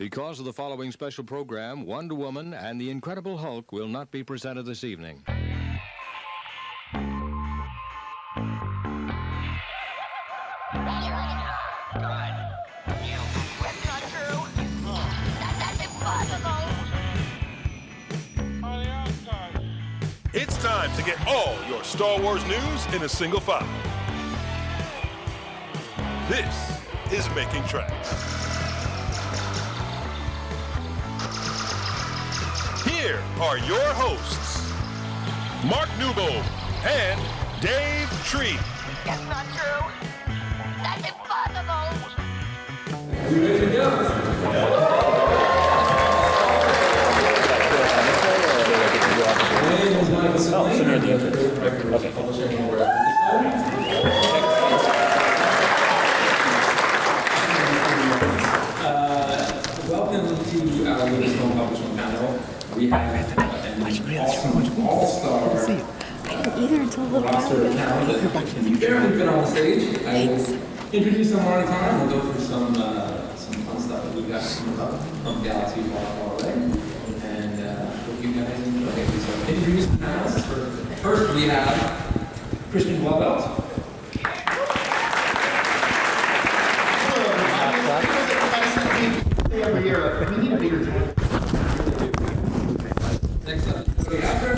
Because of the following special program, Wonder Woman and the Incredible Hulk will not be presented this evening. That's not true. That's impossible. It's time to get all your Star Wars news in a single file. This is Making Tracks. Here are your hosts, Mark Newbold and Dave Tree. That's not true. That's impossible. You ready to go? My name is Michael Sylvain. I'm the Director of Publishing over at welcome to our Lucasfilm Publishing panel. We have an awesome all-star Either until a little while roster of ago. talent that barely been on the stage. I will introduce them one at a time. We'll go through some fun stuff that we've got coming up from Galaxy far, far away. And hope you guys enjoy it. So introduce the panelists. First we have Christian Wellbelt. Every year, we need a bigger team. Next up, Cody Asher.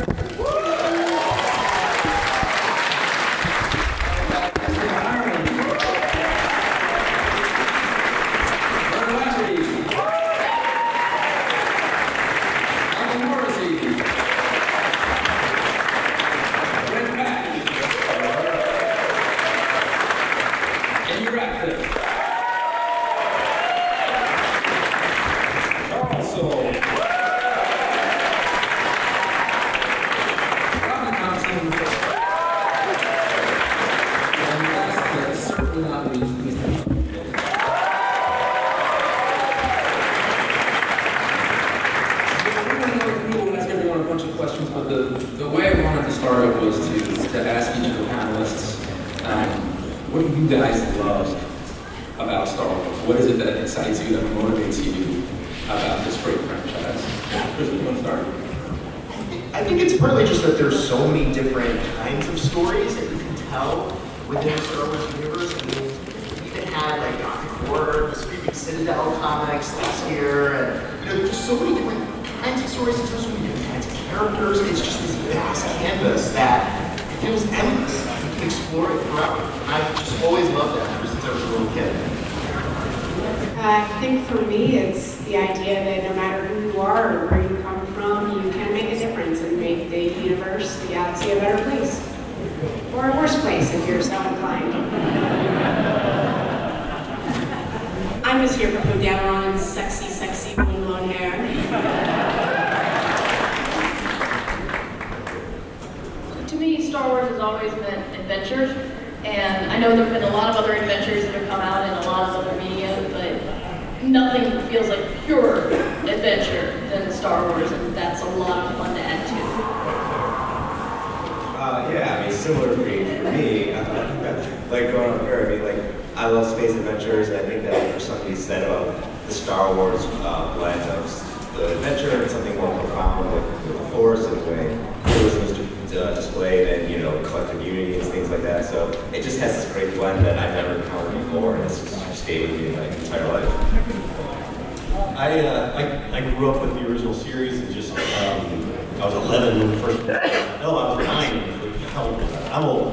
What do you guys love about Star Wars? What is it that excites you, that motivates you about this great franchise? Chris, you want to start? I think it's partly just that there's so many different kinds of stories that you can tell within the Star Wars universe. I mean, we even had like Gothic War, the Screaming Citadel comics last year, and there's just so many different kinds of stories and so many different kinds of characters. It's just this vast canvas that it feels endless. You can explore it forever. I've just always loved that ever since I was a little kid. I think for me, it's the idea that no matter who you are or where you come from, you can make a difference and make the universe, the galaxy, a better place. Or a worse place if you're so inclined. I'm just here for Poe Dameron's sexy, sexy blonde hair. To me, Star Wars has always been adventures, and I know there have been a lot of other adventures that have come out in a lot of other media, but nothing feels like pure adventure than Star Wars, and that's a lot of fun to add to. Yeah, I mean, similar for me, like growing up here, I mean, like, I love space adventures, and I think that there's something to be said about the Star Wars blend of the adventure and something more profound with the Force and the way it was displayed and, you know, collective unity and things like that. So it just has this great blend that I've never encountered before, and it's just stayed with me my entire life. I grew up with the original series and just, I was 11 when the first, no, I was 9 when the first, I'm old.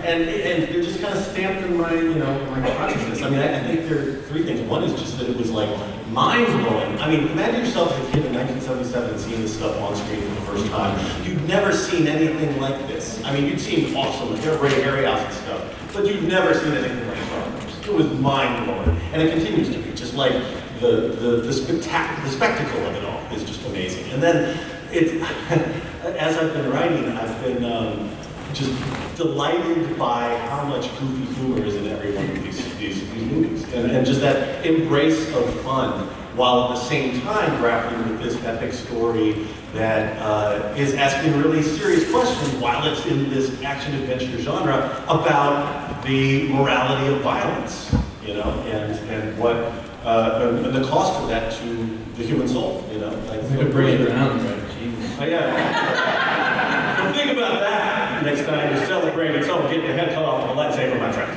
And they're just kind of stamped in my, you know, my consciousness. I mean, I think there are three things. One is just that it was like mind-blowing. I mean, imagine yourself as a kid in 1977 seeing this stuff on screen for the first time. You'd never seen anything like this. I mean, you'd seen awesome, like Ray Harryhouse and stuff, but you'd never seen anything like Star Wars. It was mind-blowing, and it continues to be. Just like the spectacle of it all is just amazing. And then as I've been writing, I've been just delighted by how much goofy humor is in every one of these movies, and just that embrace of fun, while at the same time grappling with this epic story that is asking really serious questions while it's in this action-adventure genre about the morality of violence, you know, and and the cost of that to the human soul, you know? Like, We could bring it down, right? Oh, yeah. So think about that next time you celebrate someone getting your head cut off with a lightsaber, my friend.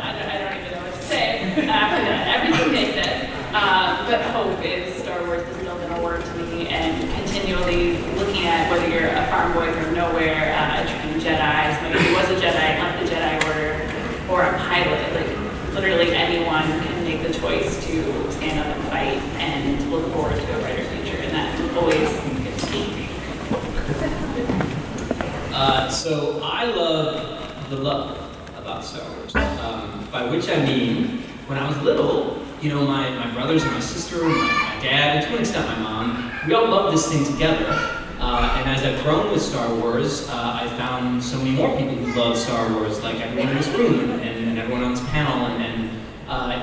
I don't even know what to say after that, everything they said. But hope is Star Wars is still going to work to me, and continually looking at whether you're a farm boy from nowhere, a trained Jedi, somebody who was a Jedi, left the Jedi Order, or a pilot, like literally anyone can make the choice to stand up and fight and look forward to a brighter future, and that always gets me. So I love the love about Star Wars, by which I mean, when I was little, you know, my brothers and my sister, my dad, and to an extent my mom, we all loved this thing together. And as I've grown with Star Wars, I found so many more people who love Star Wars, like everyone in this room and everyone on this panel, and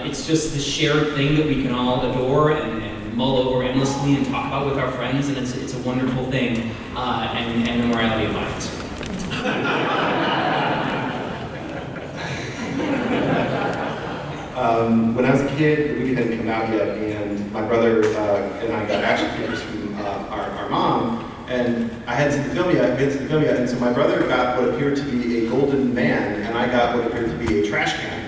it's just this shared thing that we can all adore and mull over endlessly and talk about with our friends, and it's a wonderful thing, and the morality of minds. When I was a kid, the weekend hadn't come out yet, and my brother and I got action figures from our mom, and I hadn't seen the film yet, and so my brother got what appeared to be a golden man, and I got what appeared to be a trash can.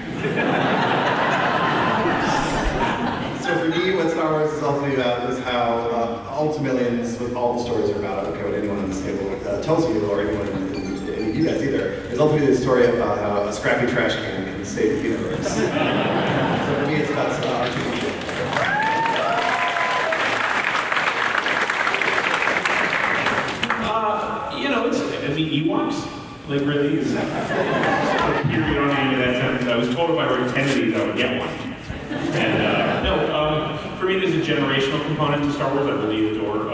So for me, what Star Wars is ultimately about is how, ultimately, and this is what all the stories are about, I don't care what anyone on this table tells you, or anyone, any of you guys either, is ultimately the story about how a scrappy trash can can save the universe. So for me, it's about Star Wars. You know, Ewoks, like really is a period on the end of that sentence. I was told if I wrote 10 of these, I would get one. And for me, there's a generational component to Star Wars I really adore.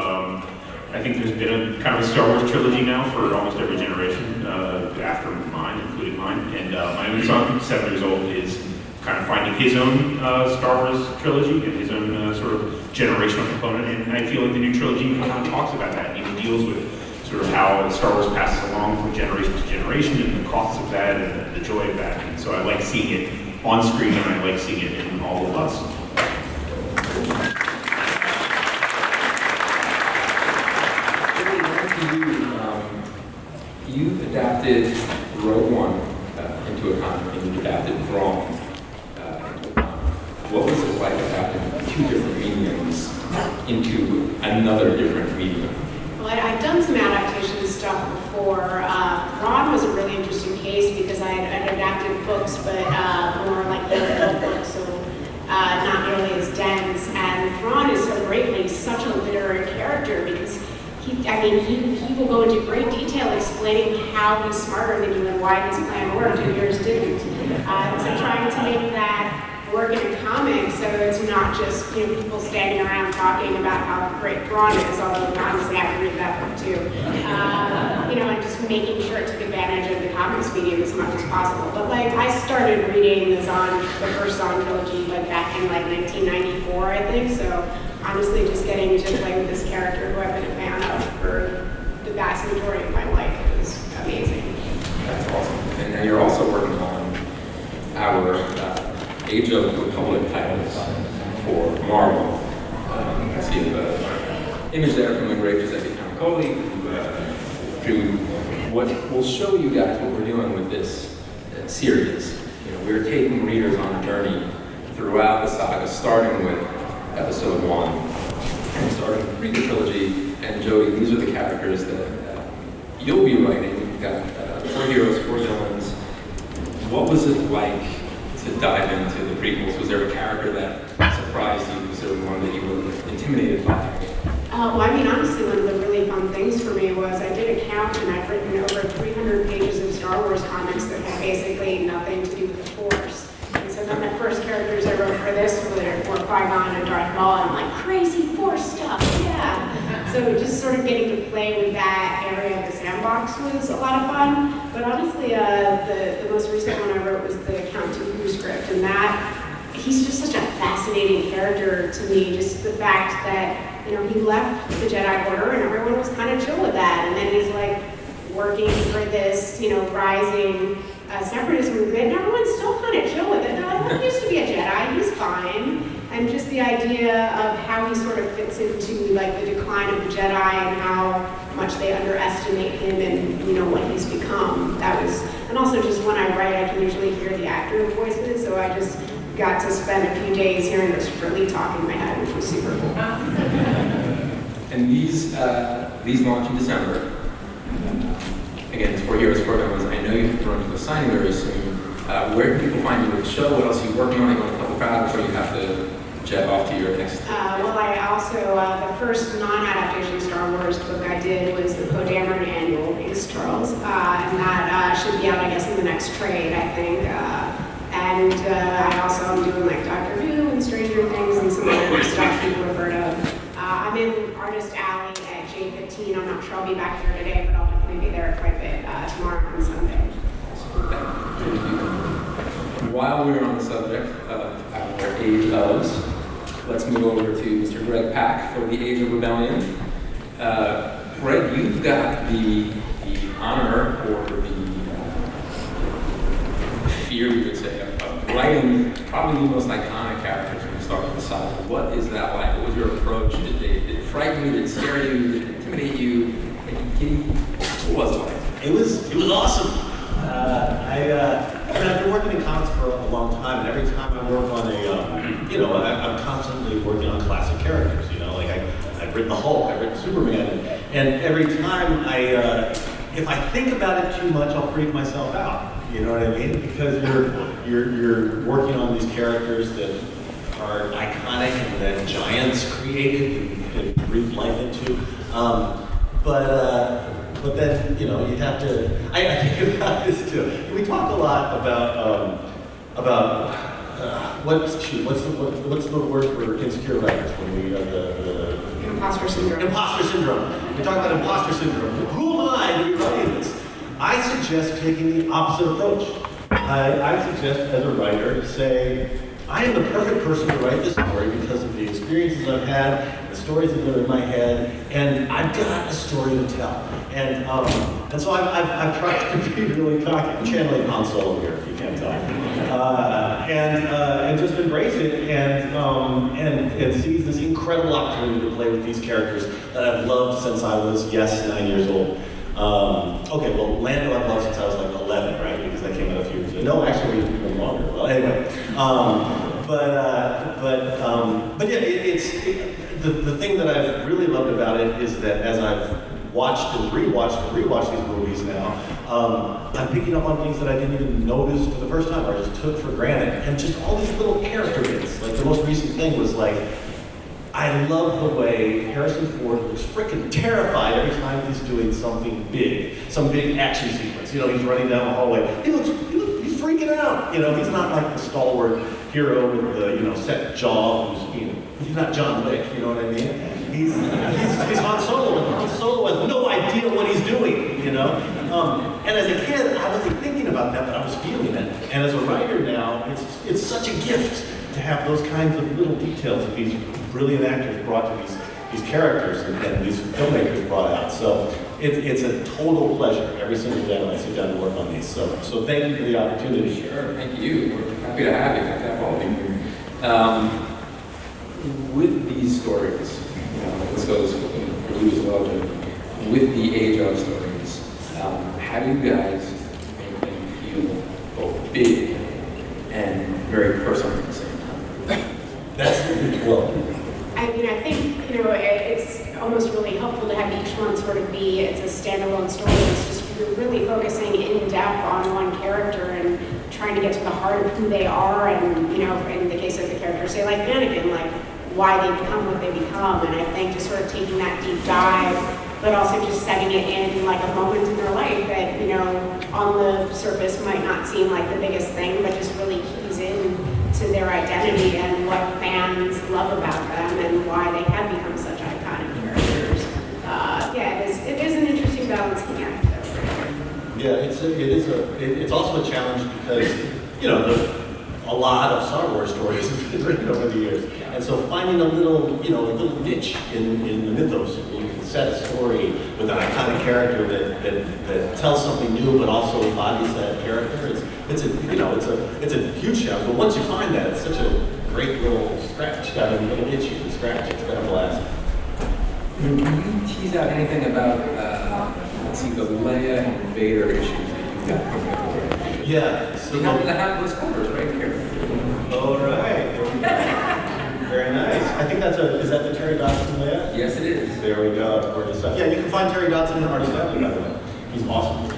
I think there's been a kind of a Star Wars trilogy now for almost every generation after mine, including mine. And my own son, 7 years old, is kind of finding his own Star Wars trilogy and his own sort of generational component. And I feel like the new trilogy kind of talks about that. It even deals with sort of how Star Wars passes along from generation to generation and the costs of that and the joy of that. And so I like seeing it on screen, and I like seeing it in all of us. You've adapted Rogue One into a comic, and you've adapted Thrawn into a comic. What was it like adapting 2 different mediums into another different medium? Well, I've done some adaptation stuff before. Thrawn was a really interesting case because I'd adapted books, but more like the adult books, so not nearly as dense. And Thrawn is so great, but he's such a literary character because he will go into great detail explaining how he's smarter than you and why his plan worked and yours didn't. So trying to make that work in a comic, so it's not just people standing around talking about how great Thrawn is, although honestly I have to read that book too. And just making sure it took advantage of the comics medium as much as possible. But I started reading the first Zahn trilogy back in 1994, I think. So honestly, just getting to play with this character who I've been a fan of for the vast majority of my life is amazing. That's awesome. And now you're also working on our Age of Republic titles for Marvel. You can see the image there from the great Giuseppe Camuncoli, who what will show you guys what we're doing with this series. We're taking readers on a journey throughout the saga, starting with Episode 1 and starting the prequel trilogy. And Jody, these are the characters that you'll be writing. You've got 4 heroes, 4 villains. What was it like to dive into the prequels? Was there a character that surprised you? Was there one that you were intimidated by? Honestly, one of the really fun things for me was I did a count, and I've written over 300 pages of Star Wars comics that had basically nothing to do with the Force. And so then the first characters I wrote for this were Qui-Gon and Darth Maul, and I'm like, crazy Force stuff, yeah! So just sort of getting to play with that area of the sandbox was a lot of fun. But honestly, the most recent one I wrote was the Count Dooku script, and that, he's just such a fascinating character to me, just the fact that he left the Jedi Order and everyone was kind of chill with that. And then he's working for this, rising separatist movement, and everyone's still kind of chill with it. No, he used to be a Jedi, he's fine. and just the idea of how he sort of fits into like the decline of the Jedi and how much they underestimate him and what he's become. That was, and also just when I write, I can usually hear the actor voices, so I just got to spend a few days hearing Christopher Lee talk in my head, which was super cool. And these launch in December. Again, it's for Heroes for Villains. I know you're going to the signing very soon. Where can people find you at the show? What else are you working on? Are you going to couple crowds before you have to jet off to your next? Well, I also, the first non-adaptation Star Wars book I did was the Poe Dameron Annual, thanks Charles. And that should be out, I guess, in the next trade, I think. And I also am doing like Doctor Who and Stranger Things and some other stuff people have heard of. I'm in Artist Alley at J15. I'm not sure I'll be back there today, but I'll definitely be there quite a bit tomorrow and Sunday. While we're on the subject of our Age ofs, let's move over to Mr. Greg Pak for the Age of Rebellion. Greg, you've got the honor or the fear, we would say, of writing probably the most iconic characters when you start with the saga. What is that like? What was your approach? Did it frighten you? Did it scare you? Did it intimidate you? What was it like? It was awesome. I've been working in comics for a long time, and every time I work on I'm constantly working on classic characters. Like I've written the Hulk, I've written Superman, and every time if I think about it too much, I'll freak myself out. You know what I mean? Because you're working on these characters that are iconic and that giants created and breathed life into. But then, you have to, I think about this too. We talk a lot about what's the word for insecure writers when we the Imposter syndrome. Imposter syndrome. We talk about imposter syndrome. Who am I to be writing this? I suggest taking the opposite approach. I suggest as a writer to say, I am the perfect person to write this story because of the experiences I've had, the stories that are in my head, and I've got a story to tell. And so I've tried to be really cocky. I'm channeling Han Solo here, if you can't tell. And just embrace it and seize this incredible opportunity to play with these characters that I've loved since I was, 9 years old. Okay, well, Lando I've loved since I was like 11, right? Because that came out a few years ago. No, actually, even longer. Well, anyway. But yeah, the thing that I've really loved about it is that as I've watched and rewatched these movies now, I'm picking up on things that I didn't even notice for the first time, or I just took for granted, and just all these little character bits. Like the most recent thing was like, I love the way Harrison Ford looks freaking terrified every time he's doing something big, some big action sequence. He's running down the hallway. He's freaking out. He's not like the stalwart hero with the set jaw. He's not John Wick. You know what I mean? He's Han Solo, and Han Solo has no idea what he's doing. And as a kid, I wasn't thinking about that, but I was feeling it. And as a writer now, it's such a gift to have those kinds of little details that these brilliant actors brought to these characters and these filmmakers brought out. So it's a total pleasure every single day when I sit down to work on these. So thank you for the opportunity. Sure, thank you. We're happy to have you. Happy to have all of you here. With these stories, this goes for you as well, Jim. With the Age of stories, how do you guys make them feel both big and very personal at the same time? That's well. I think, it's almost really helpful to have each one sort of be, it's a standalone story. It's just, you're really focusing in depth on one character and trying to get to the heart of who they are. And, in the case of the character, say like Anakin, like why they become what they become. And I think just sort of taking that deep dive, but also just setting it in like a moment in their life that, on the surface might not seem like the biggest thing, but just really keys in to their identity and what fans love about them and why they have become such iconic characters. It is an interesting balancing act. Yeah, it's also a challenge because a lot of Star Wars stories have been written over the years, and so finding a little niche in the mythos, you can set a story with an iconic character that tells something new but also embodies that character. It's a huge challenge. But once you find that, it's such a great little scratch. itchy from scratch. It's been a blast. Can you tease out anything about, let's see, the Leia and Vader issues that you've got coming up already? Yeah. So you happen to have those covers right here. All right. Very nice. I think is that the Terry Dodson Leia? Yes, it is. There we go. Gorgeous stuff. Yeah, you can find Terry Dodson in Artist Family, by the way. He's awesome.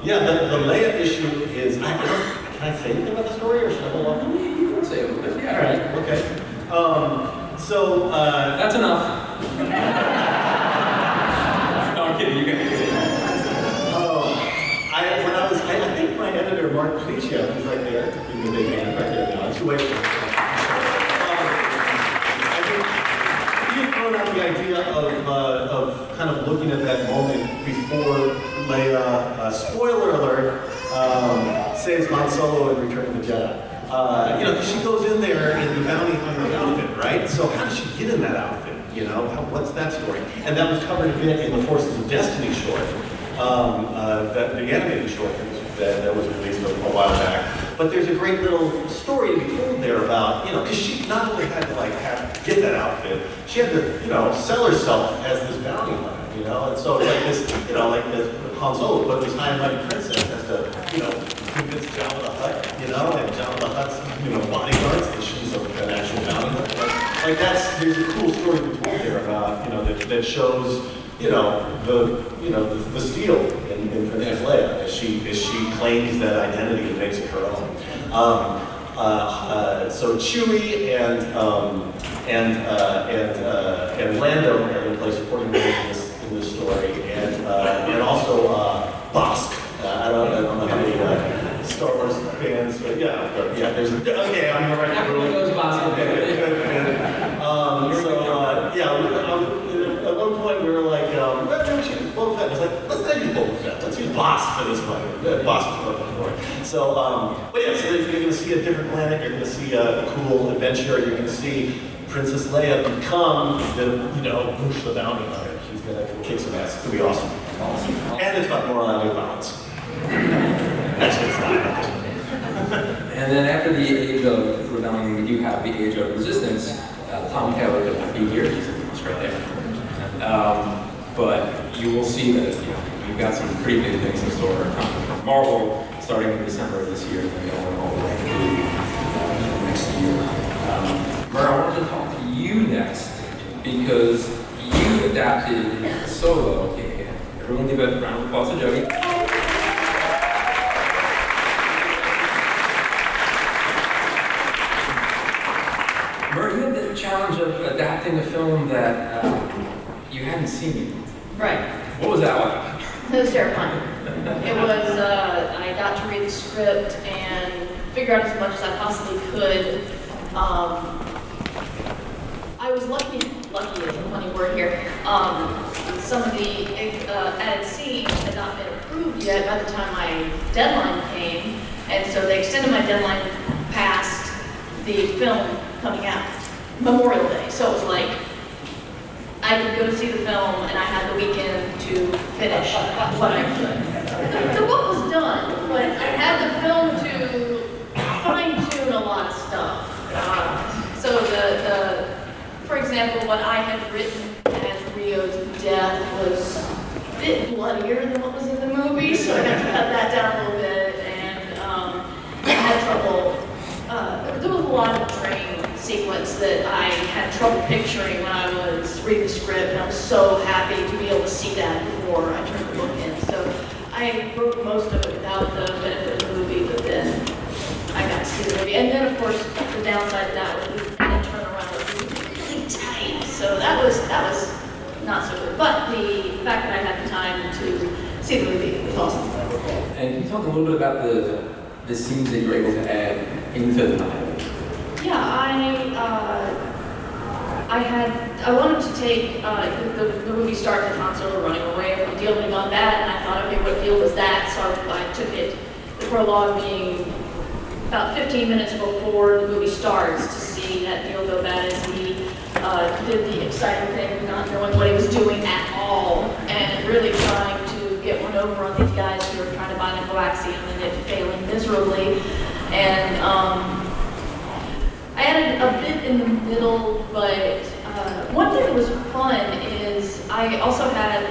Yeah, the Leia issue is, can I say anything about the story or should I hold on? You can say a little bit. Yeah. All right, okay. That's enough. No, I'm kidding. You can say it. I think my editor, Mark Cliccio, who's right there, give me a big hand right there. No, wait for I think he had thrown out the idea of kind of looking at that moment before Leia, spoiler alert, saves Han Solo in Return of the Jedi. You know, she goes in there in the bounty hunter outfit, right? So how does she get in that outfit? You know, what's that story? And that was covered a bit in the Forces of Destiny short, the animated short that was released a while back. But there's a great little story to be told there about, you know, because she not only had to get that outfit, she had to, you know, sell herself as this bounty hunter, you know, and so like this, you know, like this Han Solo, but this high and mighty princess has to, you know, convince Jabba the Hutt, you know, and Jabba the Hutt's, you know, bodyguards that she's an actual bounty hunter. Like there's a cool story to be told there about, you know, that shows, you know, the steel in Princess Leia as she claims that identity and makes it her own. So Chewie and Lando are going to play supporting roles in this story, and also Bosk. I don't know how many Star Wars fans, but yeah, there's okay. I'm gonna write the rule. At one point we were like, maybe we should use Boba Fett. I was like, let's not use Boba Fett. Let's use Bosk for this one. Bosk is looking for it. So, but yeah, so you're going to see a different planet. You're going to see a cool adventure. You're going to see Princess Leia become the bounty hunter. She's going to kick some ass. It's going to be awesome. And it's got more balance. That's what's not. And then after the Age of Rebellion, we do have the Age of Resistance. Tom Taylor will be here. He's right there. But you will see that we've got some pretty big things in store coming from Marvel, starting in December of this year, and then going all the way through next year. Murr, I wanted to talk to you next because you adapted Solo. Okay, everyone give a round of applause to Jody. Murr, you had the challenge of adapting a film that you hadn't seen. Right. What was that like? It was terrifying. It was, I got to read the script and figure out as much as I possibly could. I was lucky is a funny word here. Some of the added scenes had not been approved yet by the time my deadline came, and so they extended my deadline past the film coming out, Memorial Day. So it was like, I could go see the film and I had the weekend to finish what I could. The book was done, but I had the film to fine-tune a lot of stuff. So for example, what I had written as Rio's death was a bit bloodier than what was in the movie, so I had to cut that down a little bit, and I had trouble. There was a lot of train sequence that I had trouble picturing when I was reading the script, and I was so happy to be able to see that before I turned the book in. So I wrote most of it without the benefit of the movie, but then I got to see the movie. And then, of course, the downside of that was the turnaround was really tight. So that was not so good. But the fact that I had the time to see the movie was awesome. And can you talk a little bit about the scenes that you were able to add into the novel? Yeah, I wanted to take, the movie starts with Han Solo running away from the deal being gone bad, and I thought, okay, what deal was that? So I took it, the prologue being about 15 minutes before the movie starts to see that deal go bad as he did the exciting thing of not knowing what he was doing at all, and really trying to get one over on these guys who were trying to buy the Galaxium and it failing miserably. And I added a bit in the middle, but one thing that was fun is I also had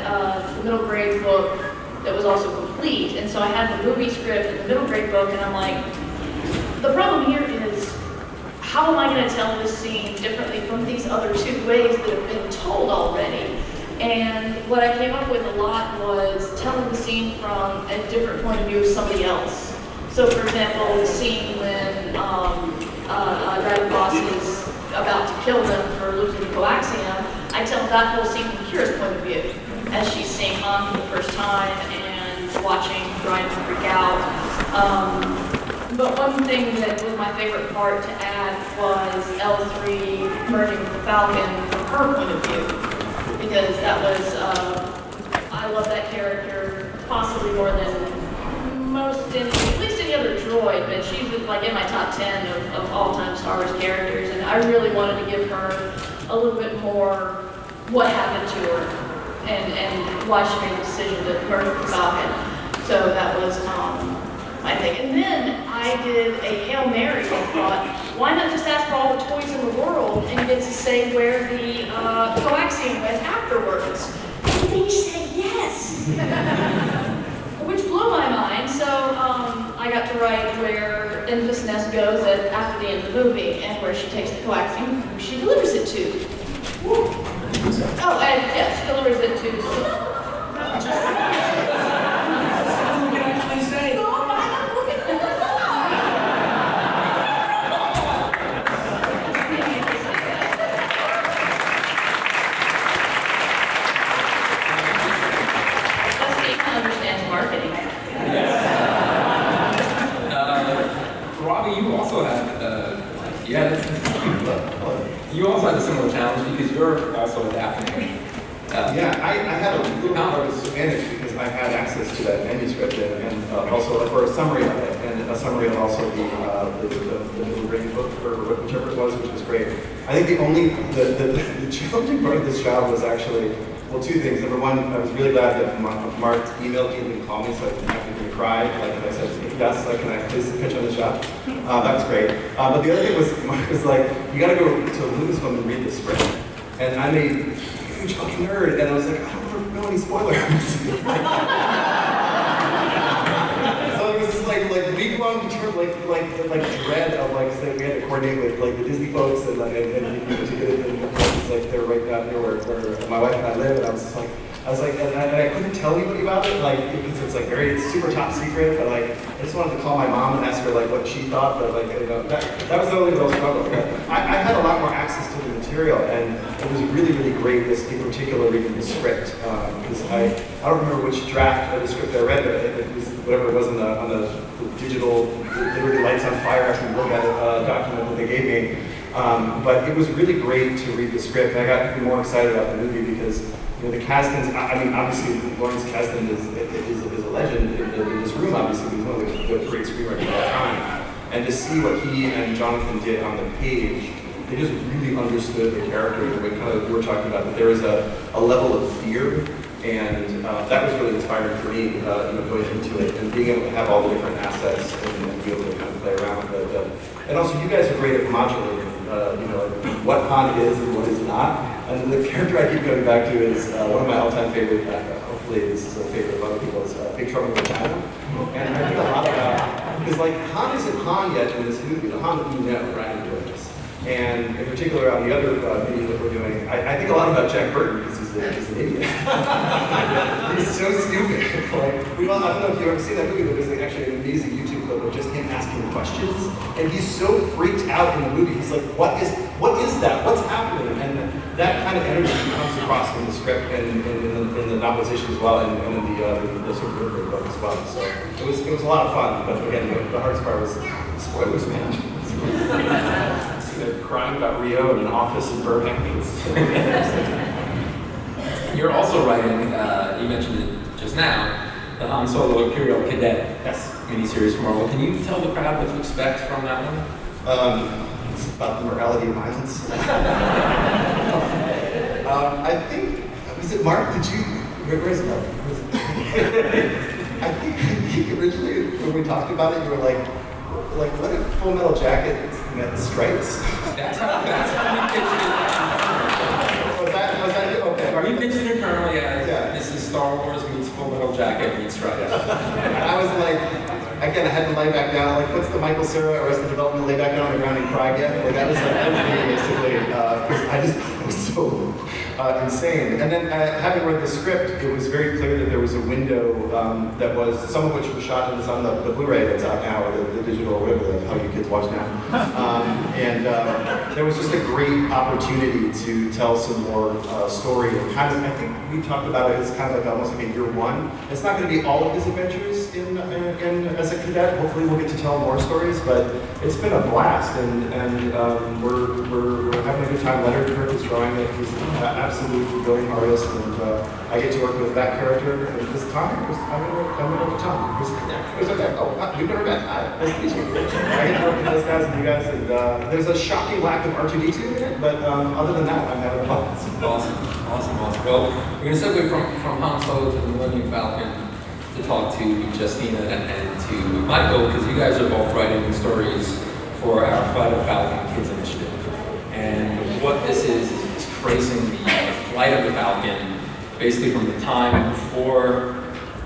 the middle grade book that was also complete, and so I had the movie script and the middle grade book, and I'm like, the problem here is, how am I going to tell this scene differently from these other two ways that have been told already? And what I came up with a lot was telling the scene from a different point of view of somebody else. So for example, the scene when Dragon Boss is about to kill them for losing the coaxium, I tell that whole scene from Kira's point of view, as she's seeing Han for the first time and watching Ryan freak out. But one thing that was my favorite part to add was L3 merging with the Falcon from her point of view, because that was, I love that character possibly more than most, at least any other droid, but she's like in my top 10 of all-time Star Wars characters, and I really wanted to give her a little bit more what happened to her and why she made the decision to merge with the Falcon. So that was my thing. And then I did a Hail Mary and thought, why not just ask for all the toys in the world and get to say where the coaxium went afterwards? And they said yes! Which blew my mind, so I got to write where Enfys Nest goes after the end of the movie and where she takes the coaxium, who she delivers it to. Oh, and yes, she delivers it to... You also had a similar challenge because you're also adapting. Yeah, I had a little bit of a disadvantage because I had access to that manuscript and also for a summary of it and a summary of also the middle grade book or whichever it was, which was great. I think the challenging part of this job was actually, well, two things. Number one, I was really glad that Mark emailed me and didn't call me so I didn't have to cry. Like I said, yes, like, can I please pitch on this job? That was great. But the other thing was, Mark was like, you gotta go to Lucasfilm and read the script. And I'm a huge fucking nerd, and I was like, I don't want to know any spoilers. So it was this like week-long dread of like, say we had to coordinate with like the Disney folks and to get it, and it's like they're right down here where my wife and I live, and I was like, and I couldn't tell anybody about it, like, because it's like it's super top secret, but like, I just wanted to call my mom and ask her like what she thought, but like, you know, that was the only real struggle. I had a lot more access to the material, and it was really, really great, in particular reading the script, because I don't remember which draft of the script I read, but it was whatever it was on the digital, literally lights on fire after you look at a document that they gave me. But it was really great to read the script, and I got even more excited about the movie because, you know, the Kasdans, I mean, obviously, Lawrence Kasdan is a legend in this room, obviously. He's one of the great screenwriters of all time. And to see what he and Jonathan did on the page, they just really understood the character. And we kind of were talking about that there was a level of fear, and that was really inspiring for me, you know, going into it and being able to have all the different assets and be able to kind of play around with it. And also, you guys are great at modulating, you know, what Han is and what is not. And the character I keep going back to is one of my all-time favorite, hopefully this is a favorite of other people, is Big Trouble in Little China. And I think a lot about, because like Han isn't Han yet in this movie, the Han that we know, right, doing this. And in particular on the other video that we're doing, I think a lot about Jack Burton because he's an idiot. He's so stupid. Like, I don't know if you've ever seen that movie, but there's like actually an amazing YouTube clip of just him asking questions. And he's so freaked out in the movie. He's like, what is that? What's happening? And that kind of energy comes across in the script and in the novelization as well, and in the sort of literary book as well. So it was a lot of fun. But again, the hardest part was the spoilers, man. They're crying about Rio in an office in Burbank. You're also writing, you mentioned it just now, the Han Solo Imperial Cadet miniseries for Marvel. Can you tell the crowd what to expect from that one? It's about the morality of violence. I think, was it Mark? Did you, where's Mark? I think originally when we talked about it, you were like, what if Full Metal Jacket met stripes? That's right. And I was like, again, I had to lay back down, like, what's the Michael Cera Arrested Development, lay back down on the ground and cry gif? Like, that was me, basically, because I was so insane. And then, having read the script, it was very clear that there was a window that was, some of which was shot and it's on the Blu-ray that's out now, or the digital, or whatever, how you kids watch now. And there was just a great opportunity to tell some more story. And kind of, I think we talked about it as kind of like almost like a year one. It's not going to be all of his adventures in as a cadet. Hopefully we'll get to tell more stories, but it's been a blast, and we're having a good time. Leonard Kirk is drawing it. He's an absolutely brilliant artist, and I get to work with that character. And this time, I'm gonna go to Tom. Who's okay? Oh, we've never met. Nice to meet you. I get to work with those guys and you guys, and there's a shocking lack of R2-D2 in it, but other than that, I'm having fun. Awesome. Well, we're going to segue from Han Solo to the Millennium Falcon to talk to Justina and to Michael, because you guys are both writing stories for our Flight of the Falcon Kids Initiative. And what this is tracing the flight of the Falcon, basically from the time before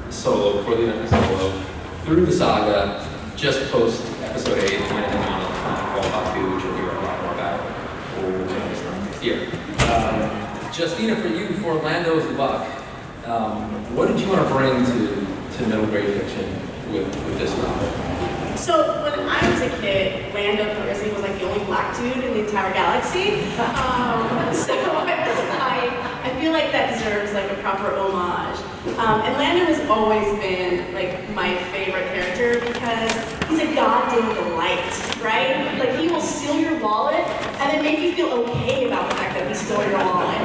the event of Solo, through the saga, just post Episode 8, when it went on Walk 2, which you'll hear a lot more about next year. Justina, for you, for Lando's Luck, what did you want to bring to middle grade fiction with this novel? So when I was a kid, Lando Calrissian was like the only black dude in the entire galaxy. So I feel like that deserves like a proper homage. And Lando has always been like my favorite character because he's a goddamn delight, right? Like he will steal your wallet and then make you feel okay about the fact that he stole your wallet.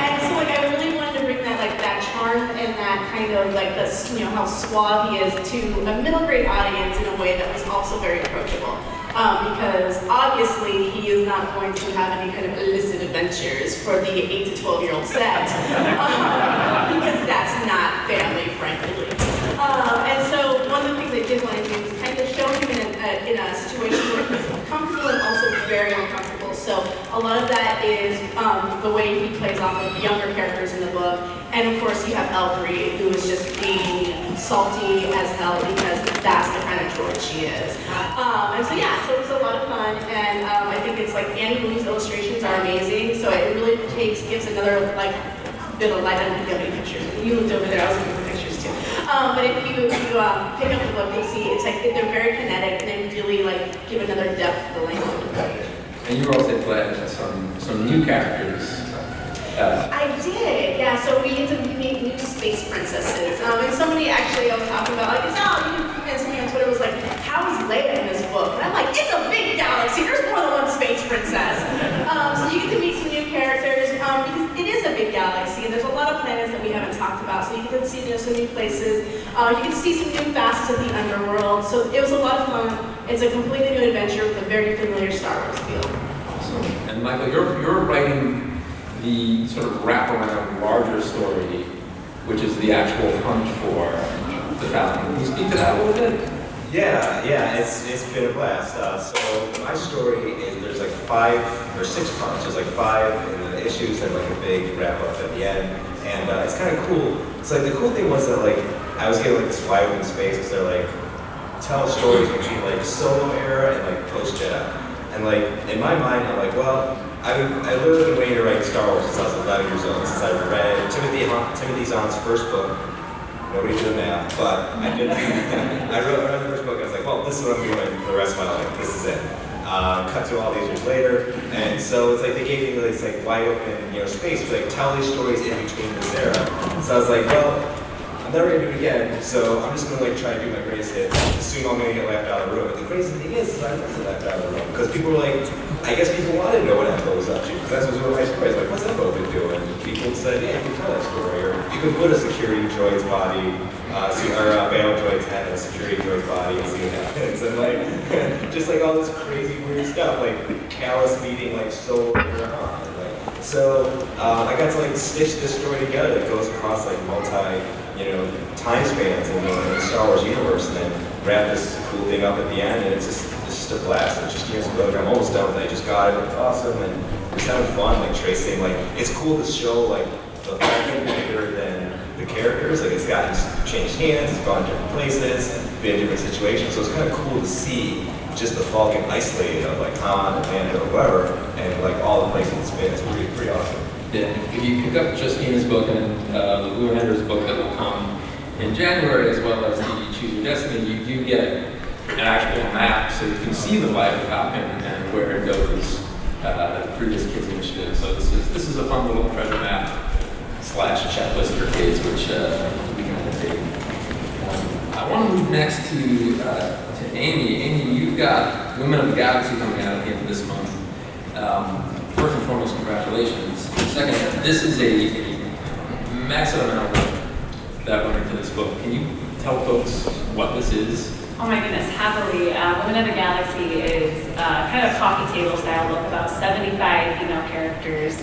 And so like I really wanted to bring that like that charm and that kind of like this, you know, how suave he is to a middle grade audience in a way that was also very approachable. Because obviously he is not going to have any kind of illicit adventures for the 8 to 12-year-old set, because that's not family friendly. And so one of the things I did want to do is kind of show him in a situation where he's comfortable and also very uncomfortable. So a lot of that is the way he plays off of the younger characters in the book. And of course you have L3, who is just being salty as hell because that's the kind of droid she is. And so yeah, so it was a lot of fun, and I think it's like Annie Lou's illustrations are amazing, so it really gives another like bit of light. I don't think you have any pictures. You looked over there, I was looking for pictures too. But if you pick up the book, you'll see it's like they're very kinetic and they really like give another depth to the language. And you also played some new characters. I did, yeah. So we get to meet new space princesses. And somebody actually I was talking about, like, you can convince me on Twitter, was like, how is Leia in this book? And I'm like, it's a big galaxy. There's more than one space princess. So you get to meet some new characters because it is a big galaxy, and there's a lot of planets that we haven't talked about. So you get to see some new places. You get to see some new facets of the underworld. So it was a lot of fun. It's a completely new adventure with a very familiar Star Wars feel. Awesome. And Michael, you're writing the sort of wraparound larger story, which is the actual hunt for the Falcon. Can you speak to that a little bit? Yeah, it's been a blast. So my story is there's like 5 or 6 parts. There's like 5 in the issues and like a big wrap up at the end, and it's kind of cool. It's like the cool thing was that like I was getting like this wide open space because they're like tell stories between like Solo era and like post Jedi, and like in my mind I'm like, well, I literally been waiting to write Star Wars since I was 11 years old, since I read Timothy Zahn's first book. Nobody did the math, but I did. I read the first book, and I was like, well, this is what I'm doing for the rest of my life. This is it. Cut to all these years later, and so it's like they gave me this like wide open, space to like tell these stories in between this era. So I was like, well, I'm never gonna do it again, so I'm just gonna like try to do my greatest hits. Assume I'm gonna get left out of the room. But the crazy thing is I wasn't left out of the room because people were like, I guess people wanted to know what Embo was up to because that's one of my stories. Like, what's Embo been doing? People said, yeah, you can tell that story, or you can put a security droid's body, battle droid's head in a security droid's body and see what happens, and like just like all this crazy weird stuff, like Callus meeting like Solo and Han. So I got to like stitch this story together that goes across like time spans in the Star Wars universe, and then wrap this cool thing up at the end, and it's just a blast. It's just years ago, I'm almost done with it. I just got it. It's awesome, and it's having fun, like tracing. Like it's cool to show like the Falcon bigger than the characters. Like it's gotten changed hands, it's gone different places, been in different situations. So it's kind of cool to see just the Falcon isolated of like Han, Amanda, or whatever, and like all the places it's been. It's pretty awesome. Yeah, if you pick up Justina's book and the Blue Hender's book that will come in January, as well as the Choose Your Destiny, you do get an actual map so you can see the life of Falcon and where it goes through this kids initiative. So this is a fun little treasure map / checklist for kids, which we kind of dig. I want to move next to Amy. Amy, you've got Women of the Galaxy coming out at the end of this month. First and foremost, congratulations. Second, this is a massive amount of work that went into this book. Can you tell folks what this is? Oh my goodness, happily. Women of the Galaxy is kind of a coffee table style book, about 75 female characters.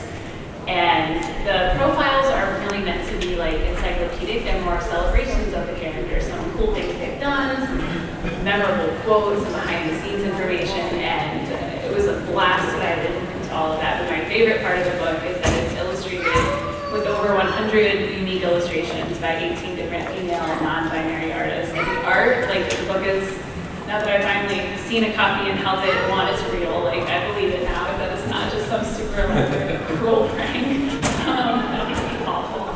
And the profiles are really meant to be like encyclopedic. They're more celebrations of the characters, some cool things they've done, some memorable quotes, some behind the scenes information, and it was a blast to dive into all of that. But my favorite part of the book is that it's illustrated with over 100 unique illustrations by 18 different female and non-binary artists. And the art, like the book is, now that I've finally seen a copy and held it, one, it's real. Like I believe it now, that it's not just some super elaborate cruel prank. That would be awful.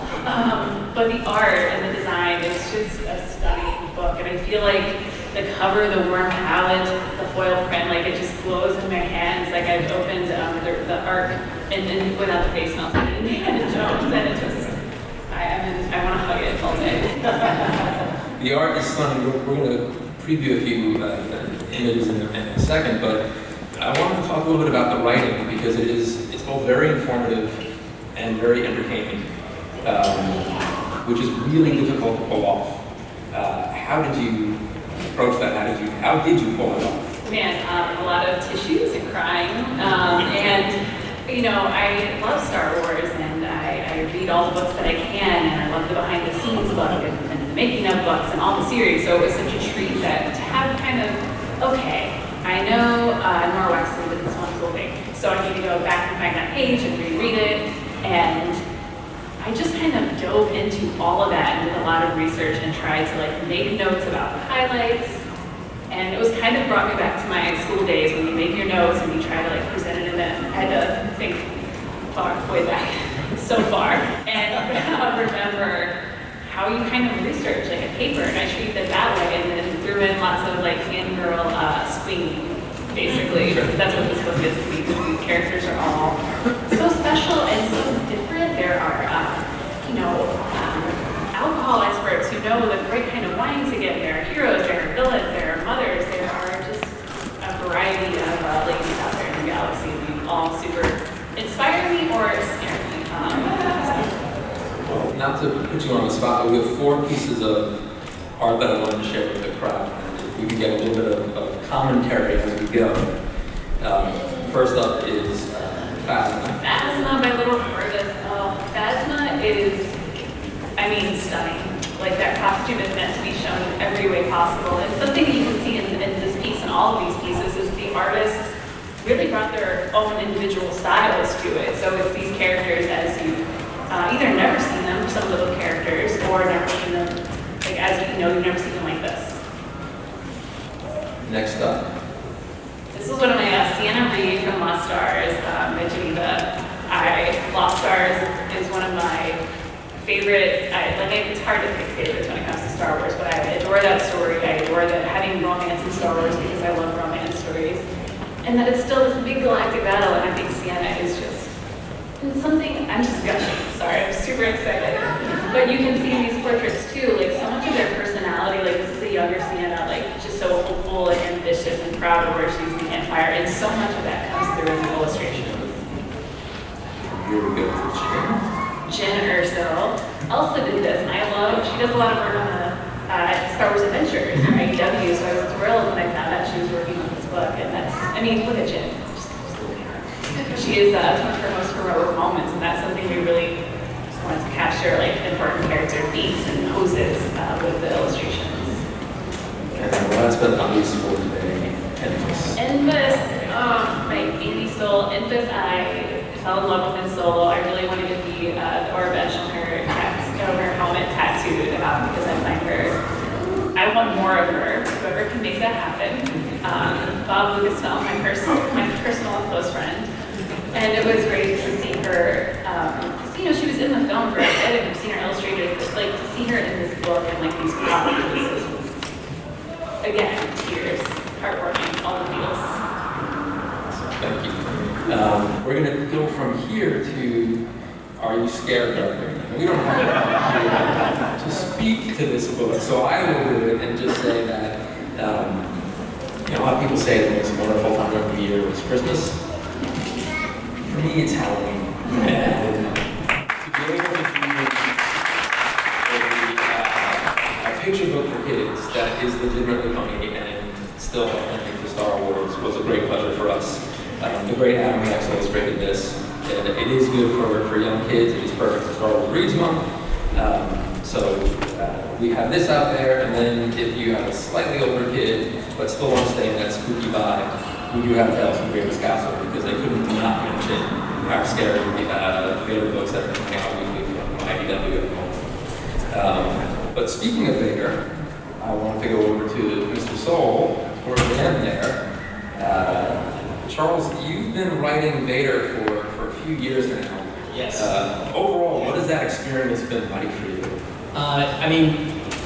But the art and the design is just a stunning book. And I feel like the cover, the warm palette, the foil print, like it just glows in my hands. Like I've opened the arc and without the face melting in Indiana Jones, and it just, I want to hug it all day. The art is stunning. We're going to preview a few images in a second, but I wanted to talk a little bit about the writing because it's both very informative and very entertaining, which is really difficult to pull off. How did you approach that? How did you pull it off? Man, a lot of tissues and crying, and you know, I love Star Wars, and I read all the books that I can, and I love the behind the scenes book and the making of books and all the series. So it was such a treat that to have kind of, okay, I know Nora Wexley did this one cool thing, so I need to go back and find that page and reread it, and I just kind of dove into all of that and did a lot of research and tried to like make notes about the highlights. And it was kind of brought me back to my school days when you make your notes and you try to like present it, and then I had to think far, way back, so far, and remember how you kind of research like a paper, and I treated it that way, and then threw in lots of like fangirl swinging, basically. That's what this book is to me, because these characters are all so special and so different. There are, alcohol experts who know the right kind of wine to get. There are heroes, there are villains, there are mothers, there are just a variety of ladies out there in the galaxy, and you all super inspire me or scare me. Well, not to put you on the spot, but we have 4 pieces of art that I wanted to share with the crowd. And we can get a little bit of commentary as we go. First up is Phasma. Phasma by Little Artist. Oh, Phasma is, stunning. Like that costume is meant to be shown in every way possible. And something that you can see in this piece and all of these pieces is the artists really brought their own individual styles to it. So it's these characters as you've either never seen them, some little characters, or never seen them, like as you've never seen them like this. Next up. This is one of my Sienna Reed from Lost Stars by Geneva. Lost Stars is one of my favorite, it's hard to pick favorites when it comes to Star Wars, but I adore that story. I adore that having romance in Star Wars because I love romance stories. And that it's still this big galactic battle, and I think Sienna is just something, I'm just gushing, sorry, I'm super excited. But you can see in these portraits too, like so much of their personality, like this is a younger Sienna, like just so hopeful and ambitious and proud of where she's the Empire, and so much of that comes through in the illustrations. Here we go to Jen Erso also did this, and she does a lot of work on the Star Wars Adventures, or IDW, so I was thrilled when I found out she was working on this book, and look at Jen. She is one of her most heroic moments, and that's something we really wanted to capture, like important character beats and poses with the illustrations. And last but not least for today, Enfys. Enfys, by Amy Stoll. Enfys, fell in love with in Solo. I really want to get the Orbesh on her helmet tattooed because I find her, I want more of her. Whoever can make that happen. Bob Lucasfilm, my personal and close friend. And it was great to see her, you know, she was in the film for a bit, and I've seen her illustrated, but like to see her in this book and like these copies was, again, tears, heartwarming, all the feels. Thank you. We're going to go from here to Are You Scared, Darth Vader? We don't have to speak to this book, so I will do it and just say that you know, a lot of people say the most wonderful time of the year was Christmas. For me, it's Halloween. And to be able to do a picture book for kids that is legitimately funny and still authentic to Star Wars was a great pleasure for us. The great Adam Rex illustrated this. It is good for young kids. It is perfect for Star Wars Reads Month. So we have this out there, and then if you have a slightly older kid but still want to stay in that spooky vibe, we do have Tales from Graven's Castle, because they couldn't not mention our scary Vader books that are coming out weekly from IDW at the moment. But speaking of Vader, I want to go over to Mr. Soul towards the end there. Charles, you've been writing Vader for a few years now. Yes. Overall, what has that experience been like for you? I mean,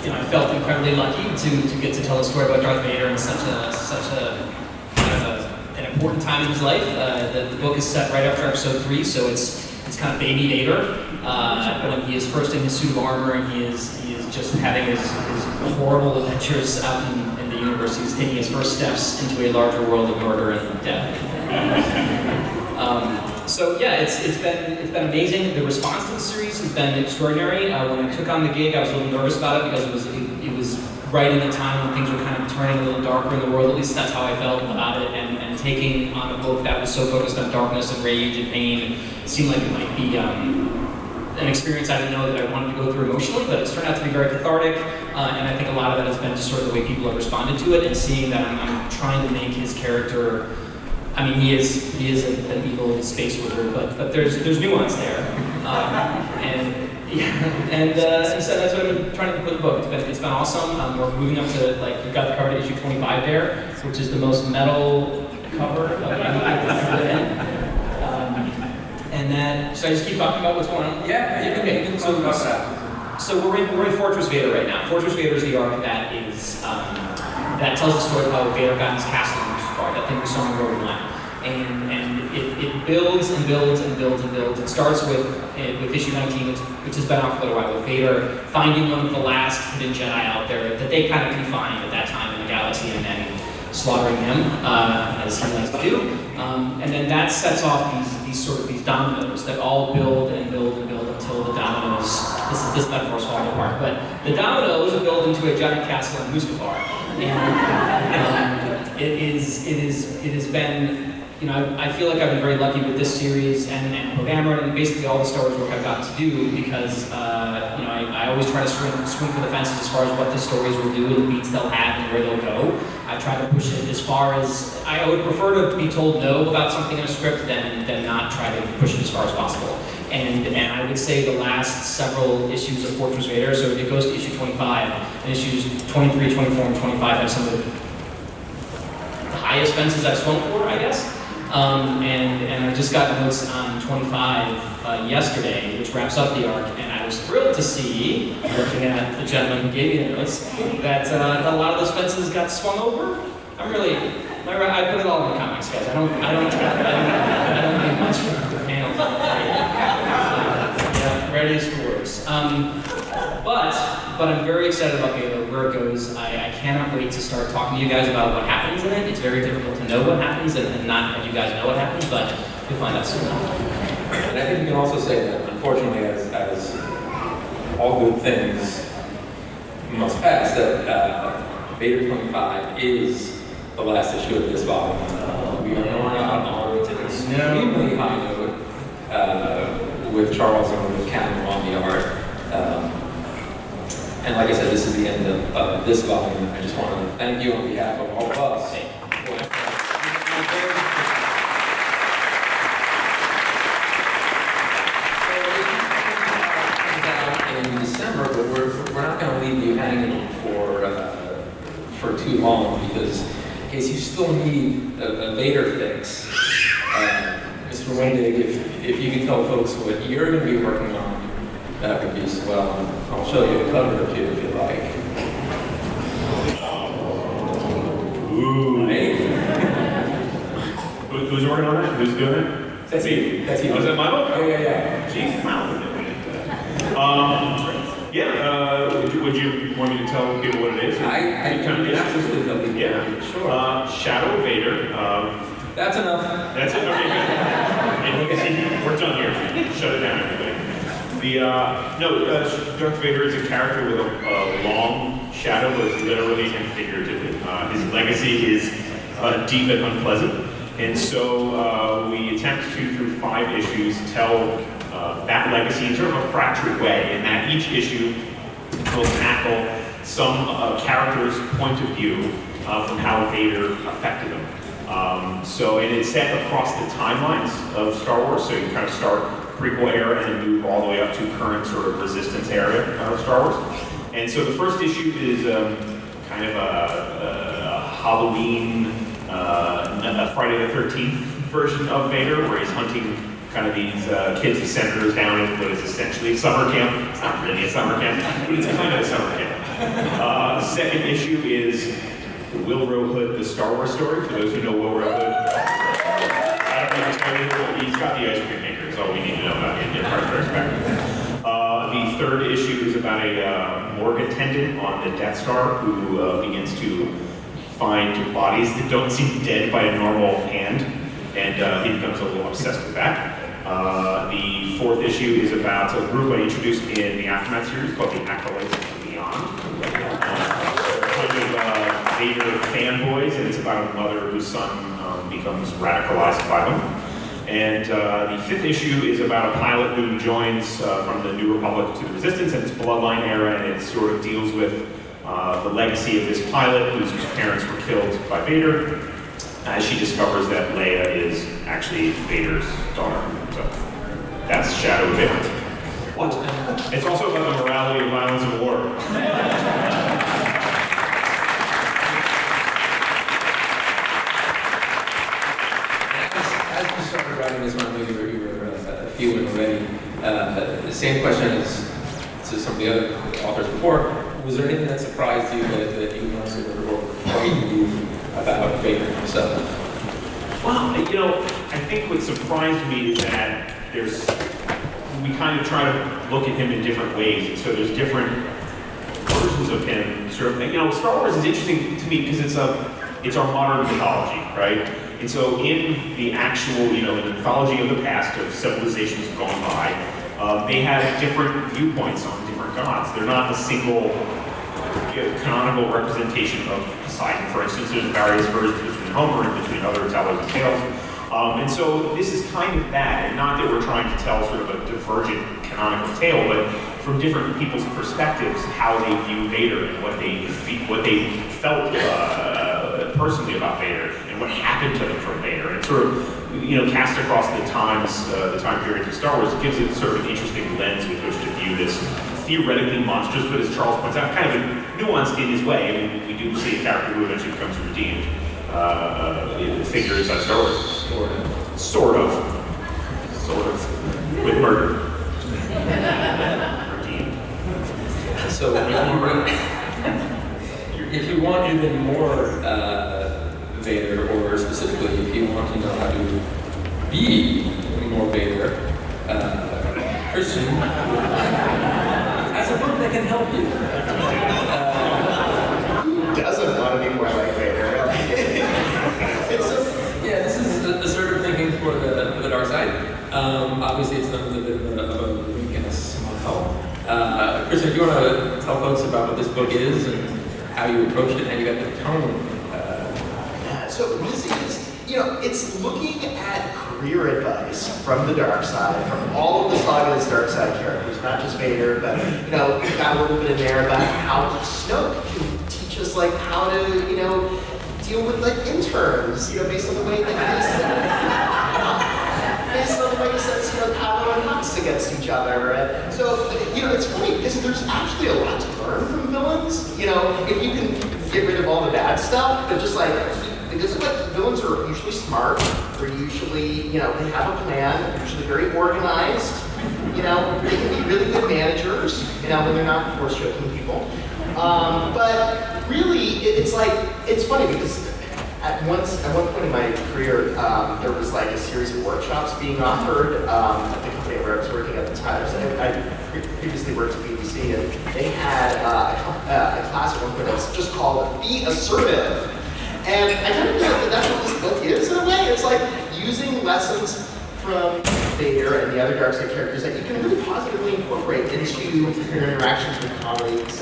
you know, I felt incredibly lucky to get to tell a story about Darth Vader in such a kind of an important time in his life. The book is set right after Episode 3, so it's kind of baby Vader when he is first in his suit of armor and he is just having his horrible adventures out in the universe. He's taking his first steps into a larger world of murder and death. So yeah, it's been amazing. The response to the series has been extraordinary. When I took on the gig, I was a little nervous about it because it was right in the time when things were kind of turning a little darker in the world. At least that's how I felt about it. And taking on a book that was so focused on darkness and rage and pain seemed like it might be an experience I didn't know that I wanted to go through emotionally. But it's turned out to be very cathartic. And I think a lot of that has been just sort of the way people have responded to it and seeing that I'm trying to make his character. I mean, he is an evil space wizard, but there's nuance there, and so that's what I've been trying to put in the book. It's been awesome. We're moving up to we've got the cover to issue 25 there, which is the most metal cover of anything I've ever been. And then, should I just keep talking about what's going on? Yeah. Okay. So we're in Fortress Vader right now. Fortress Vader is the arc that is that tells the story of how Vader got in his castle. That thing we saw in Rogue One, and it builds and builds and builds and builds. It starts with issue 19, which has been out for a little while, with Vader finding one of the last hidden Jedi out there that they kind of confined at that time in the galaxy, and then slaughtering him as he likes to do. And then that sets off these dominoes that all build and build and build until the dominoes. This metaphor is falling apart, but the dominoes build into a giant castle in Mustafar, and it has been, you know, I feel like I've been very lucky with this series and Programmer and basically all the Star Wars work I've gotten to do because, you know, I always try to swing for the fences as far as what the stories will do and the beats they'll have and where they'll go. I try to push it as far as, I would prefer to be told no about something in a script than not try to push it as far as possible. And I would say the last several issues of Fortress Vader, so it goes to issue 25, and issues 23, 24, and 25 have some of the highest fences I've swung for, I guess. And I just got notes on 25 yesterday, which wraps up the arc, and I was thrilled to see, looking at the gentleman who gave me the notes, that a lot of those fences got swung over. I put it all in the comics, guys. I don't need much for the panels. Yeah, ready as for words. But I'm very excited about where it goes. I cannot wait to start talking to you guys about what happens in it. It's very difficult to know what happens and not have you guys know what happens, but you'll find out soon. And I think you can also say that, unfortunately, as all good things must pass, that Vader 25 is the last issue of this volume. We are going out on an extremely high note with Charles and with Cameron on the art. And like I said, this is the end of this volume. I just want to thank you on behalf of all of us. December, but we're not going to leave you hanging for too long, because in case you still need a Vader fix, Mr. Wendig, if you can tell folks what you're going to be working on, that would be swell. I'll show you a cover or two if you like. Ooh. Right? Who's working on that? Who's doing it? That's you. That's you. Oh, is that my book? Yeah. Jeez, would you want me to tell people what it is? I absolutely love it. Yeah. Sure. Shadow Vader. That's enough. That's it? Okay, good. See, we're done here. Shut it down, everybody. Darth Vader is a character with a long shadow, both literally and figuratively. His legacy is deep and unpleasant. And so we attempt to, through 5 issues, tell that legacy in sort of a fractured way, in that each issue will tackle some character's point of view from how Vader affected them. And it's set across the timelines of Star Wars, so you kind of start prequel era and then move all the way up to current sort of Resistance era of Star Wars. And so the first issue is kind of a Halloween, a Friday the 13th version of Vader, where he's hunting kind of these kids and senators down in what is essentially a summer camp. It's not really a summer camp, but it's kind of a summer camp. The second issue is Wilro Hood, the Star Wars story. For those who know Wilro Hood, I don't know if he's got the ice cream maker. That's all we need to know about him in Star Wars background. The third issue is about a morgue attendant on the Death Star who begins to find bodies that don't seem dead by a normal hand, and he becomes a little obsessed with that. The fourth issue is about a group I introduced in the Aftermath series called the Acolytes of Beyond. Vader fanboys, and it's about a mother whose son becomes radicalized by them. And the fifth issue is about a pilot who joins from the New Republic to the Resistance, and it's Bloodline era, and it sort of deals with the legacy of this pilot whose parents were killed by Vader, as she discovers that Leia is actually Vader's daughter. So that's Shadow Vader. What? It's also about the morality of violence and war. As you started writing this one, maybe you were feeling already. The same question as to some of the other authors before. Was there anything that surprised you that you learned or frightened you about Vader himself? Well, I think what surprised me is that we kind of try to look at him in different ways, and so there's different versions of him. Sort of, Star Wars is interesting to me because it's our modern mythology, right? And so in the actual, in the mythology of the past, of civilizations gone by, they have different viewpoints on different gods. They're not a single canonical representation of Poseidon, for instance. There's various versions between Homer and between other tellers of tales. And so this is kind of that, and not that we're trying to tell sort of a divergent canonical tale, but from different people's perspectives, how they view Vader and what they felt personally about Vader and what happened to them from Vader. And sort of, cast across the time period of Star Wars, it gives it sort of an interesting lens with which to view this theoretically monstrous, but as Charles points out, kind of nuanced in his way. I mean, we do see a character who eventually becomes redeemed. Figure inside Star Wars. Sort of. With murder. Redeemed. So, if you want even more Vader, or specifically if you want to know how to be more Vader, Christian has a book that can help you. Who doesn't want to be more like Vader? This is the sort of thinking for the dark side. Obviously, it's a bit of a weakness. Christian, do you want to tell folks about what this book is and how you approached it, and you got the tone? So this is, it's looking at career advice from the dark side, from all of the Saga's dark side characters, not just Vader, but we've got a little bit in there about how Snoke can teach us how to deal with interns, based on the way that he says, Kylo and Han plots against each other. And so, it's funny because there's actually a lot to learn from villains. If you can get rid of all the bad stuff, but just because villains are usually smart, they're usually, they have a plan, they're usually very organized, they can be really good managers, when they're not force choking people. But really, it's funny because at one point in my career, there was a series of workshops being offered at the company where I was working at the time. I previously worked at BBC, and they had a class at one point that was just called Be Assertive. And I kind of feel like that's what this book is in a way. It's like using lessons from Vader and the other dark side characters that you can really positively incorporate into your interactions with colleagues.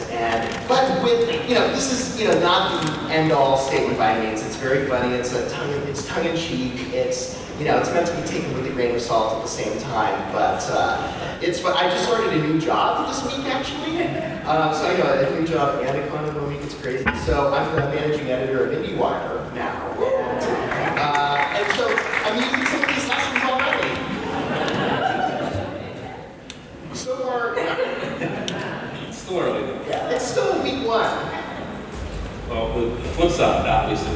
But with, this is, not the end-all statement by any means. It's very funny. It's tongue-in-cheek. It's meant to be taken with a grain of salt at the same time. But it's fun. I just started a new job this week, actually. So a new job and a con in 1 week. It's crazy. So I'm the managing editor of IndieWire now. And so I'm using some of these lessons already. So far, it's still early though. Yeah, it's still week 1. Well, the flip side, obviously,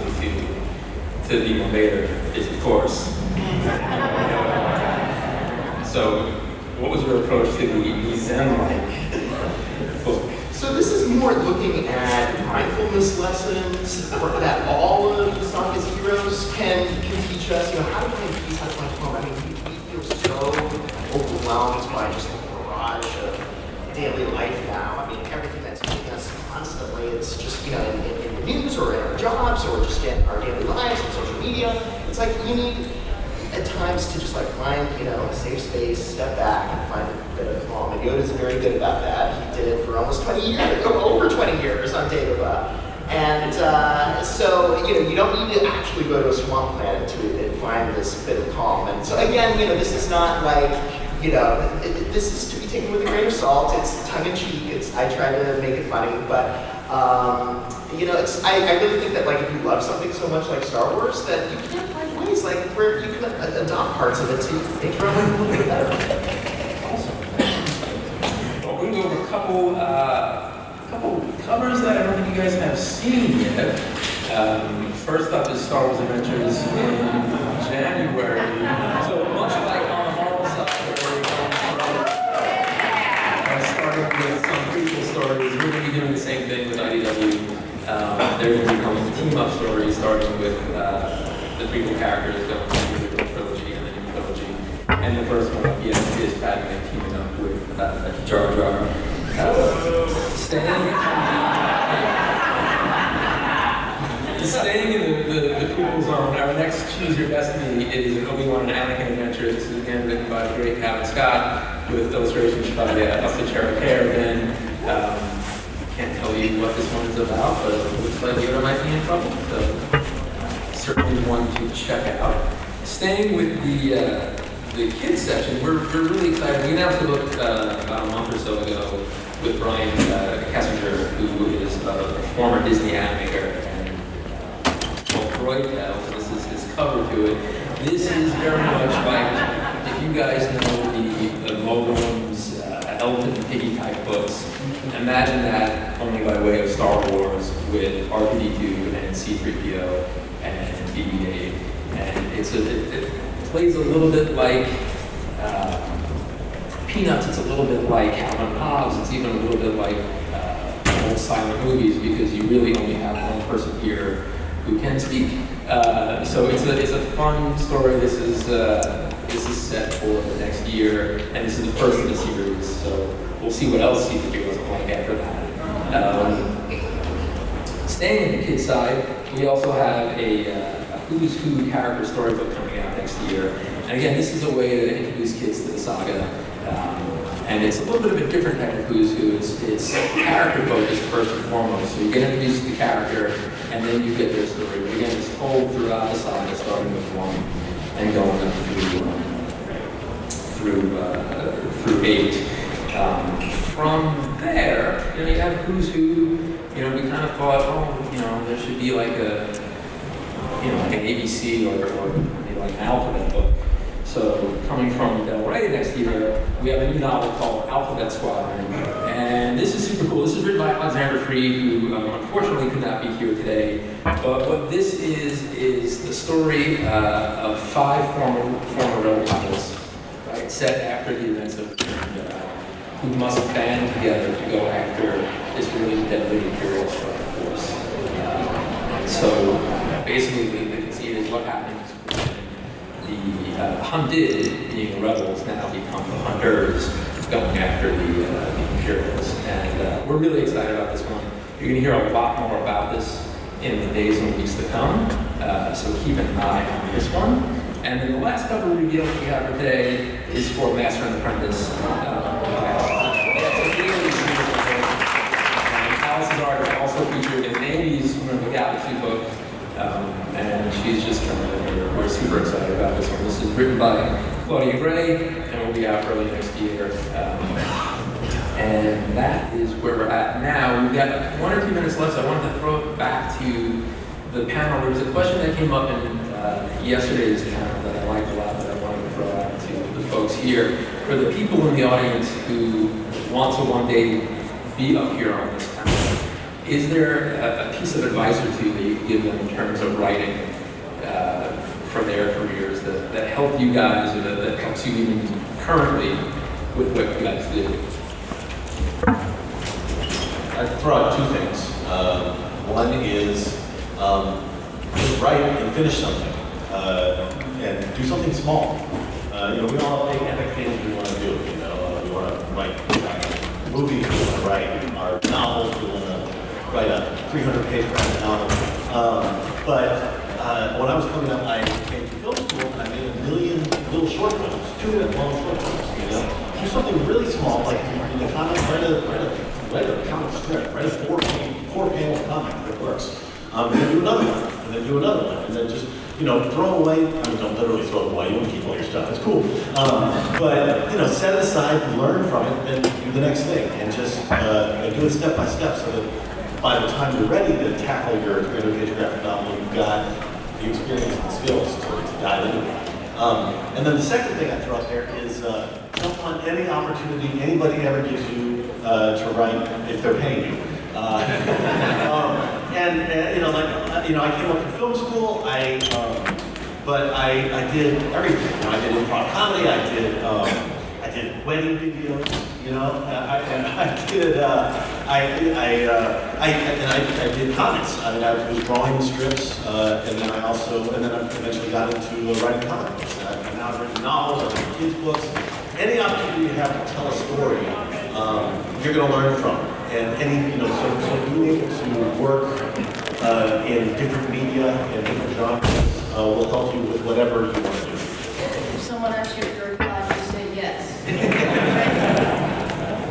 to the invader is, of course. So, what was your approach to the Zen-like book? So this is more looking at mindfulness lessons that all of the Sangha's heroes can teach us. How to find peace, how to find home. I mean, we feel so overwhelmed by just the barrage of daily life now. I mean, everything that's hitting us constantly. It's just, in the news or in our jobs or just in our daily lives and social media. It's like you need at times to just find, a safe space, step back and find a bit of calm. And Yoda's very good about that. He did it for almost 20 years, over 20 years on Dagobah. And so, you don't need to actually go to a swamp planet to find this bit of calm. And so again, this is not this is to be taken with a grain of salt. It's tongue-in-cheek. I try to make it funny, but I really think that if you love something so much like Star Wars, that you can't find ways where you can adopt parts of it to make your own life a little bit better. Awesome. Well, we're going to go over a couple covers that I don't think you guys have seen yet. First up is Star Wars Adventures in January. So much like on the Marvel side, starting with some prequel stories, we're going to be doing the same thing with IDW. They're going to be coming team-up stories, starting with the prequel characters going through the trilogy and the new trilogy. And the first one, yes, is Padme teaming up with Jar Jar. Staying in the prequel zone, our next Choose Your Destiny is an Obi-Wan and Anakin adventure. This is again written by the great Kevin Scott with illustrations by Elsa Cherokee. Can't tell you what this one is about, but it looks like Yoda might be in trouble, so certainly one to check out. Staying with the kids section, we're really excited. We announced the book about a month or so ago with Brian Kessinger, who is a former Disney animator, and Droid Tales. This is his cover to it. This is very much like, if you guys know the Moguls, Elephant and Piggy type books, imagine that only by way of Star Wars with R2-D2 and C-3PO and BB-8. And it plays a little bit like Peanuts, it's a little bit like Calvin and Hobbes, it's even a little bit like old silent movies because you really only have one person here who can speak. So it's a fun story. This is set for the next year, and this is the first of the series. So we'll see what else C-3PO is like after that. Staying in the kids side, we also have a Who's Who character storybook coming out next year. And again, this is a way to introduce kids to the saga. And it's a little bit of a different type of Who's Who. It's character focused first and foremost. So you get introduced to the character, and then you get their story. But again, it's told throughout the saga, starting with 1 and going up through 8. From there, you have Who's Who. We kind of thought, there should be like like an ABC or maybe like an alphabet book. So coming from Del Rey next here, we have a new novel called Alphabet Squadron. And this is super cool. This is written by Alexander Freed, who unfortunately could not be here today. But what this is the story of 5 former rebel pilots, right, set after the events of who must band together to go after this really deadly Imperial strike force. And so basically the conceit is what happens when the hunted, being the rebels, now become the hunters going after the Imperials. And we're really excited about this one. You're going to hear a lot more about this in the days and weeks to come, so keep an eye on this one. And then the last couple of reveals we have for today is for Master and Apprentice. Alice's art is also featured in Amy's One of the Galaxy book, and she's just tremendous. We're super excited about this one. This is written by Claudia Gray, and will be out early next year. And that is where we're at now. We've got 1 or 2 minutes left, so I wanted to throw it back to the panel. There was a question that came up in yesterday's panel that I liked a lot that I wanted to throw out to the folks here. For the people in the audience who want to one day be up here on this panel, is there a piece of advice or two that you give them in terms of writing for their careers that help you guys, or that helps you even currently with what you guys do? I'd throw out 2 things. One is just write and finish something, and do something small. We all have big epic things we want to do. We want to write movies, we want to write our novels, we want to write a 300-page graphic novel. But when I was coming up, I came to film school and I made 1 million little short films, 2-minute long short films. Do something really small, like in the comic, write a comic strip, write a 4-panel comic that works. And then do another one, and then do another one, and then just, throw away, don't literally throw it away, you want to keep all your stuff, it's cool. But, set it aside, learn from it, and do the next thing, and just do it step by step so that by the time you're ready to tackle your 300-page graphic novel, you've got the experience and skills to dive into it. And then the second thing I throw out there is jump on any opportunity anybody ever gives you to write if they're paying you. I came up through film school. But I did everything. I did improv comedy. I did wedding videos. I did comics. I was drawing strips, and then I eventually got into writing comic books. I've now written novels. I've written kids' books. Any opportunity you have to tell a story, you're going to learn from. And so being able to work in different media and different genres will help you with whatever you want to do. If someone asks you if you're glad, you say yes.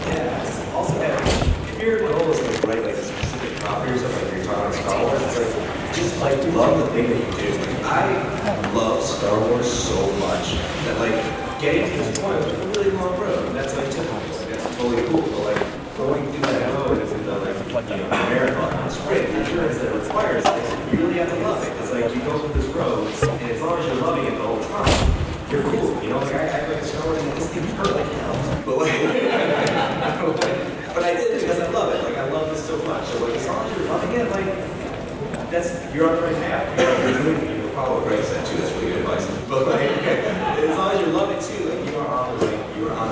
Yes. Also, if your goal is to write a specific property or something, like you're talking about Star Wars, it's just love the thing that you do. I love Star Wars so much that getting to this point was a really long road. And that's typical. That's totally cool. But going through that road is marathon. It's great. The endurance that it requires, you really have to love it. Because you go through this road, and as long as you're loving it the whole time, you're cool. I like Star Wars, and this thing hurt like hell. But I did it because I love it. I love this so much. So as long as you're loving it, you're on the right path. You're doing it. Follow what Greg said too. That's really good advice. But as long as you love it too, you are on the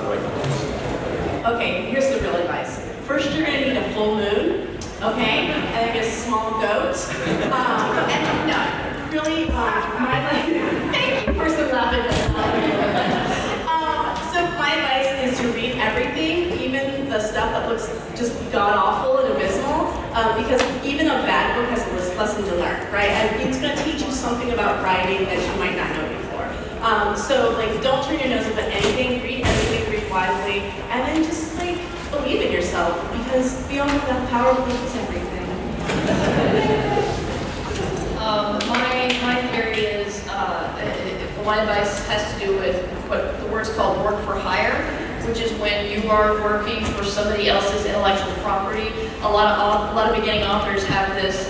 right path. Okay, here's the real advice. First, you're going to need a full moon, okay? And then a small goat. And no, really, thank you for some laughing. So my advice is to read everything, even the stuff that looks just god-awful and abysmal, because even a bad book has a lesson to learn, right? And it's going to teach you something about writing that you might not know before. Don't turn your nose up at anything, read everything, read wisely, and then just, believe in yourself, because we all have that power to fix everything. My theory is, my advice has to do with what the word's called work for hire, which is when you are working for somebody else's intellectual property. A lot of beginning authors have this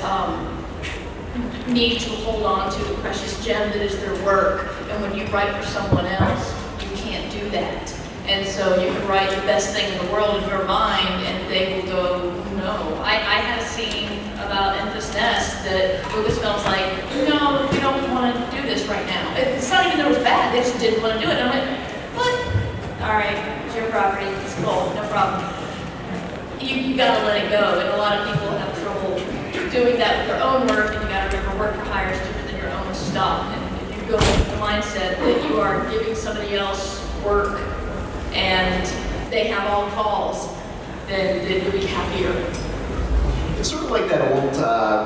need to hold on to the precious gem that is their work, and when you write for someone else, you can't do that. And so you can write the best thing in the world in your mind, and they will go, no. I had a scene about Enfys Nest that Lucasfilm's like, no, we don't want to do this right now. It's not even that it was bad, they just didn't want to do it. And I'm like, what? All right, it's your property, it's cool, no problem. You gotta let it go, and a lot of people have trouble doing that with their own work, and you gotta remember work for hire is different than your own stuff. And if you go with the mindset that you are giving somebody else work and they have all calls, then you'll be happier. It's sort of like that old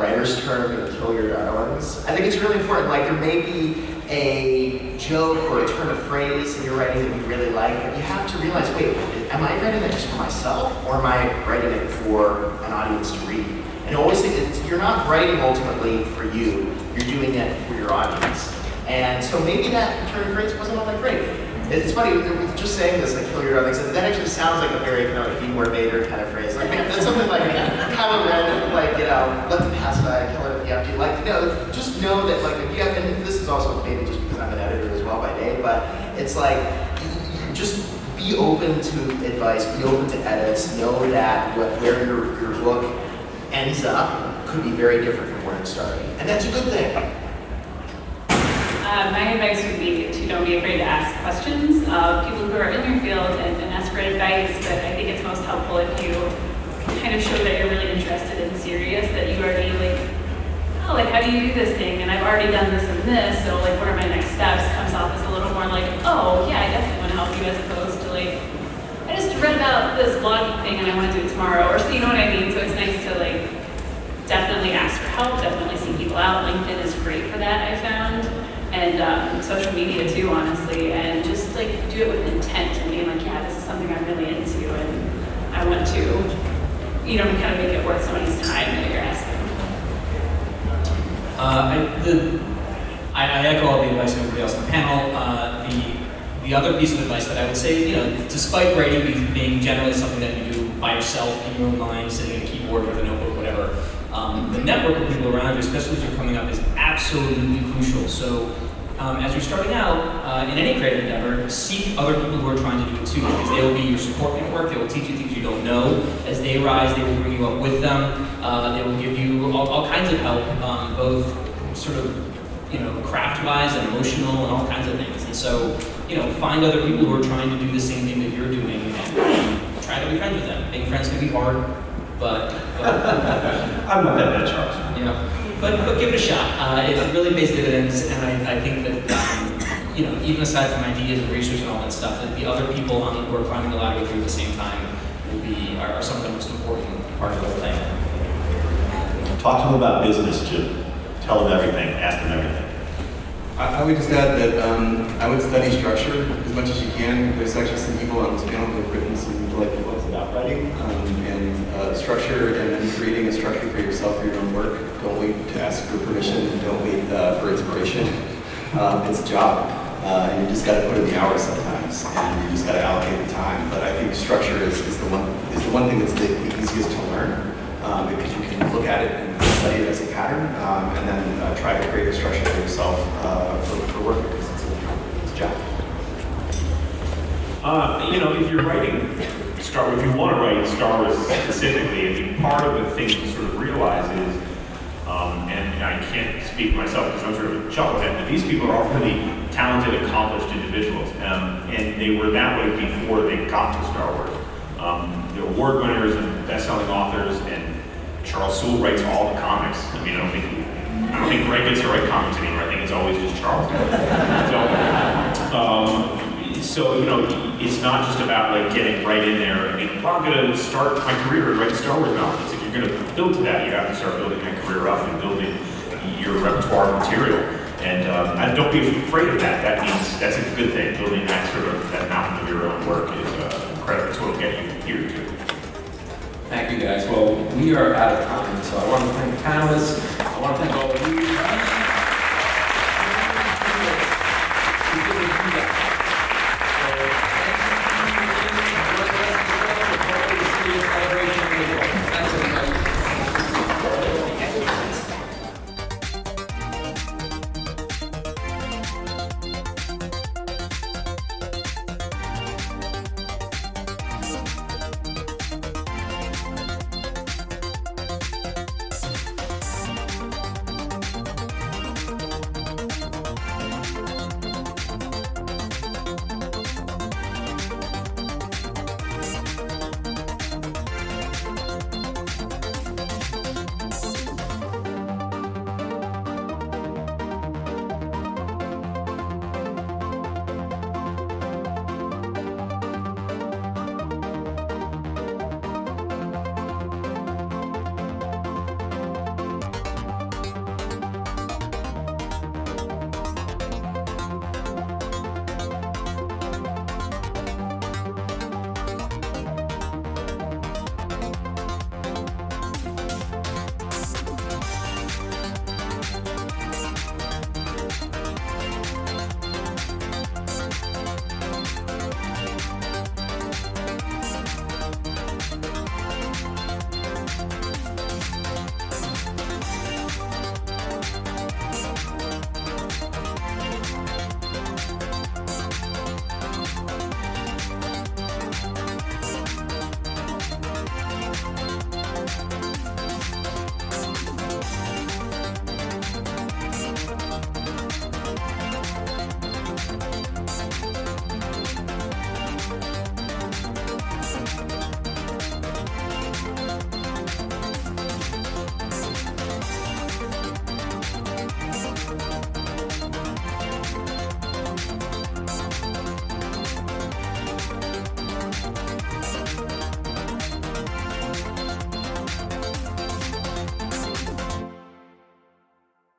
writer's term, kill your darlings. I think it's really important. Like, there may be a joke or a turn of phrase in your writing that you really like, but you have to realize, wait, am I writing that just for myself, or am I writing it for an audience to read? And always think that you're not writing ultimately for you, you're doing it for your audience. And so maybe that turn of phrase wasn't all that great. It's funny, just saying this, like, kill your darlings, that actually sounds like a very, like, be more Vader kind of phrase. Like, that's something like, Kylo Ren, like, let the pacify, kill it if you have to. Like, just know that, like, if you have, and this is also maybe just because I'm an editor as well by day, but it's like, just be open to advice, be open to edits, know that where your book ends up could be very different from where it started. And that's a good thing. My advice would be to don't be afraid to ask questions of people who are in your field and ask for advice, but I think it's most helpful if you kind of show that you're really interested and serious, that you already how do you do this thing? And I've already done this and this, so what are my next steps? Comes off as a little more like, oh yeah, I definitely want to help you, as opposed to I just read about this blogging thing and I want to do it tomorrow, or so you know what I mean? So it's nice to definitely ask for help, definitely see people out. LinkedIn is great for that, I found. And social media too, honestly, and just do it with intent and being like, yeah, this is something I'm really into, and I want to, kind of make it worth somebody's time that you're asking. I echo all the advice of everybody else on the panel. The other piece of advice that I would say, despite writing being generally something that you do by yourself in your own mind, sitting at a keyboard with a notebook, whatever. The network of people around you, especially as you're coming up, is absolutely crucial. So as you're starting out in any creative endeavor, seek other people who are trying to do it too, because they will be your support network. They will teach you things you don't know. As they rise, they will bring you up with them. They will give you all kinds of help, both sort of craft-wise and emotional and all kinds of things. And so find other people who are trying to do the same thing that you're doing and try to be friends with them. Being friends can be hard. But I'm not that bad, Charles. But give it a shot. It really pays dividends, and I think that even aside from ideas and research and all that stuff, that the other people who are climbing the ladder with you at the same time are some of the most important part of the whole thing. Talk to them about business too. Tell them everything. Ask them everything. I would just add that I would study structure as much as you can. There's actually some people on this panel who have written some delightful books about writing and structure, and then creating a structure for yourself for your own work. Don't wait to ask for permission. Don't wait for inspiration. It's a job, and you just got to put in the hours sometimes, and you just got to allocate the time. But I think structure is the one thing that's the easiest to learn, because you can look at it and study it as a pattern, and then try to create a structure for yourself for work, because it's a job. If you're writing Star Wars, if you want to write Star Wars specifically, I think part of the thing to sort of realize is, and I can't speak for myself because I'm sort of a chucklehead, but these people are all really talented, accomplished individuals, and they were that way before they got to Star Wars. They're award winners and best-selling authors, and Charles Soule writes all the comics. I mean, I don't think Greg gets to write comics anymore. I think it's always just Charles. So it's not just about getting right in there. I mean, if I'm going to start my career writing Star Wars novels, if you're going to build to that, you have to start building that career up and building your repertoire of material. And don't be afraid of that. That means that's a good thing. Building that that mountain of your own work is incredible. It's what will get you here too. Thank you guys. Well, we are out of time, so I want to thank the panelists. I want to thank all the